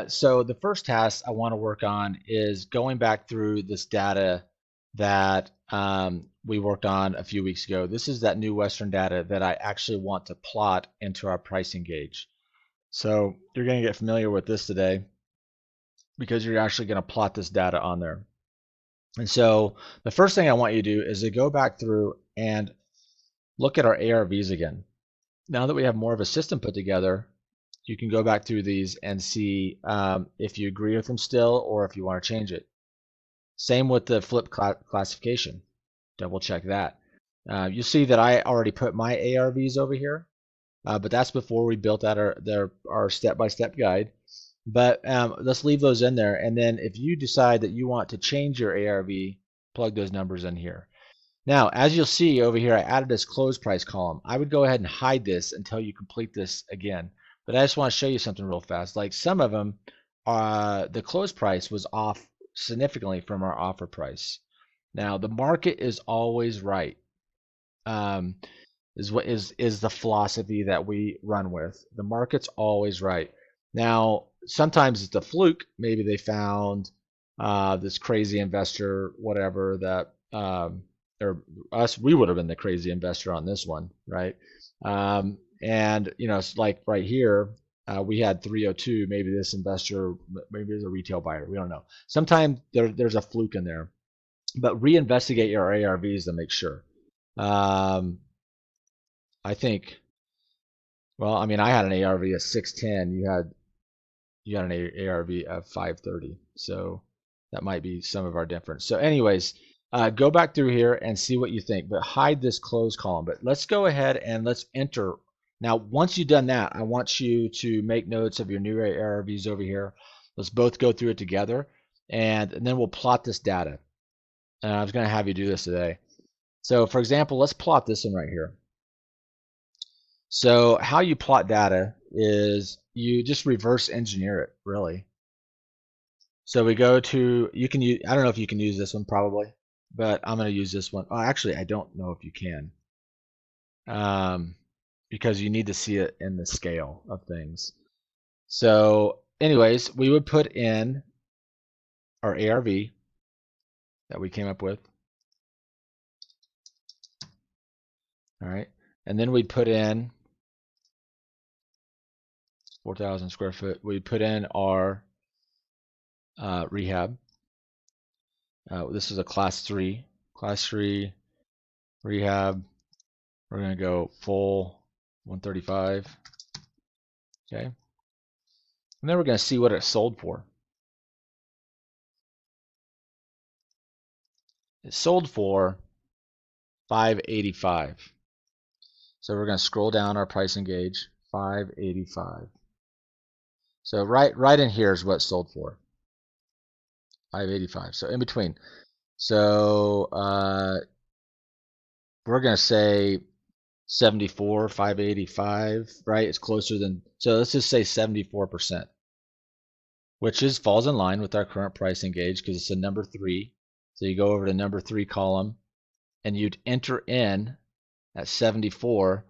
So the first task I want to work on is going back through this data that we worked on a few weeks ago. This is that new Western data that I actually want to plot into our pricing gauge. So you're going to get familiar with this today because you're actually going to plot this data on there. And so the first thing I want you to do is to go back through and look at our ARVs again. Now that we have more of a system put together, you can go back through these and see if you agree with them still or if you want to change it. Same with the flip classification. Double check that. You'll see that I already put my ARVs over here, but that's before we built out our step-by-step guide. But let's leave those in there, and then if you decide that you want to change your ARV, plug those numbers in here. Now, as you'll see over here, I added this close price column. I would go ahead and hide this until you complete this again. But I just want to show you something real fast. Like some of them, the close price was off significantly from our offer price. Now, the market is always right. Is the philosophy that we run with. The market's always right. Now, sometimes it's a fluke. Maybe they found this crazy investor, whatever that or us, we would have been the crazy investor on this one, right? And it's like right here, we had 302. Maybe this investor, maybe there's a retail buyer. We don't know. Sometimes there's a fluke in there, but reinvestigate your ARVs to make sure. Um, I think. Well, I mean, I had an ARV of 610. You had an ARV of 530. So that might be some of our difference. So, anyways, go back through here and see what you think, but hide this close column. But let's go ahead and let's enter. Now, once you've done that, I want you to make notes of your new ARVs over here. Let's both go through it together, and then we'll plot this data. And I was going to have you do this today. So, for example, let's plot this one right here. So how you plot data is you just reverse engineer it, really. So we go to, you can use, I don't know if you can use this one probably, but I'm going to use this one. Oh, actually, I don't know if you can, because you need to see it in the scale of things. So anyways, we would put in our ARV that we came up with. All right. And then we'd put in 4,000 square foot. We'd put in our rehab. This is a class 3. Class 3 rehab. We're going to go full 135. Okay. And then we're going to see what it sold for. It sold for 585. So we're going to scroll down our pricing gauge, 585. So right in here is what it sold for, 585. So in between. So we're going to say 74, 585, right? It's closer than, so let's just say 74%, which falls in line with our current pricing gauge because it's a number 3. So you go over to number 3 column and you'd enter in at 74.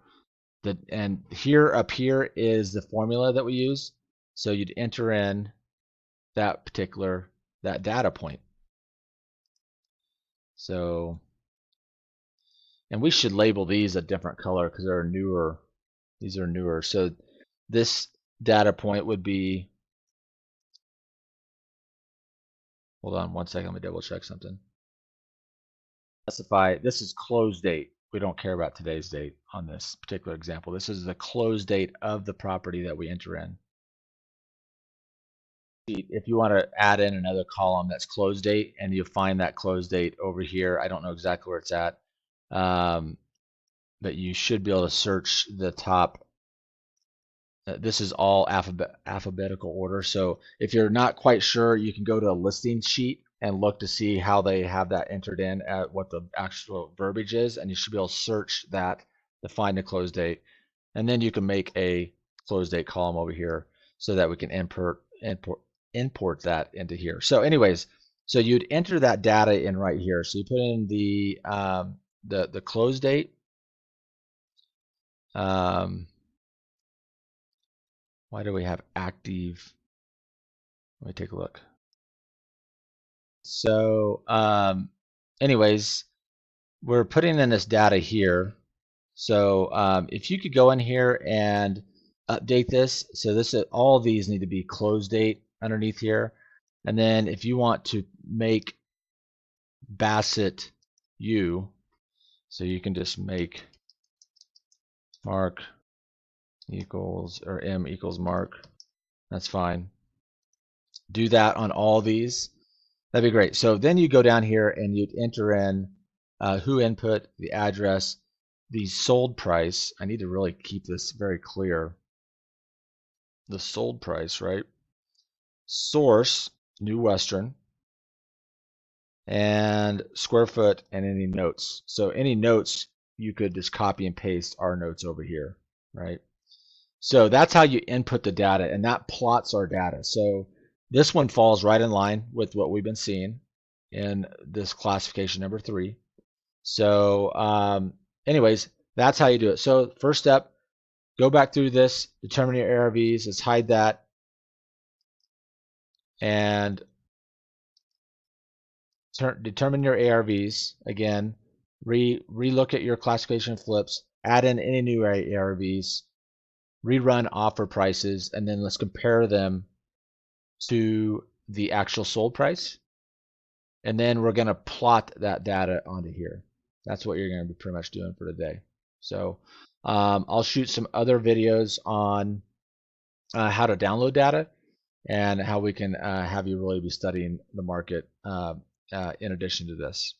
And here up here is the formula that we use. So you'd enter in that data point. So, and we should label these a different color because they're newer. These are newer. So this data point would be, hold on one second, let me double check something. Specify, this is close date. We don't care about today's date on this particular example. This is the close date of the property that we enter in. If you want to add in another column that's close date, and you'll find that close date over here. I don't know exactly where it's at, but you should be able to search the top. This is all alphabetical order. So if you're not quite sure, you can go to a listing sheet and look to see how they have that entered in at what the actual verbiage is, and you should be able to search that to find the close date. And then you can make a close date column over here so that we can import that into here. So anyways, so you'd enter that data in right here. So you put in the close date. Why do we have active? Let me take a look. So anyways, we're putting in this data here. So if you could go in here and update this, so this is, all of these need to be close date underneath here. And then if you want to make Bassett U, so you can just make mark equals, or M equals mark, that's fine. Do that on all these. That'd be great. So then you go down here and you'd enter in who input, the address, the sold price. I need to really keep this very clear. The sold price, right? Source, New Western, and square foot, and any notes. So any notes, you could just copy and paste our notes over here, right? So that's how you input the data, and that plots our data. So this one falls right in line with what we've been seeing in this classification number 3. So anyways, that's how you do it. So first step, go back through this, determine your ARVs, let's hide that, and determine your ARVs. Again, re-look at your classification flips, add in any new ARVs, rerun offer prices, and then let's compare them to the actual sold price. And then we're going to plot that data onto here. That's what you're going to be pretty much doing for today. So I'll shoot some other videos on how to download data and how we can have you really be studying the market in addition to this.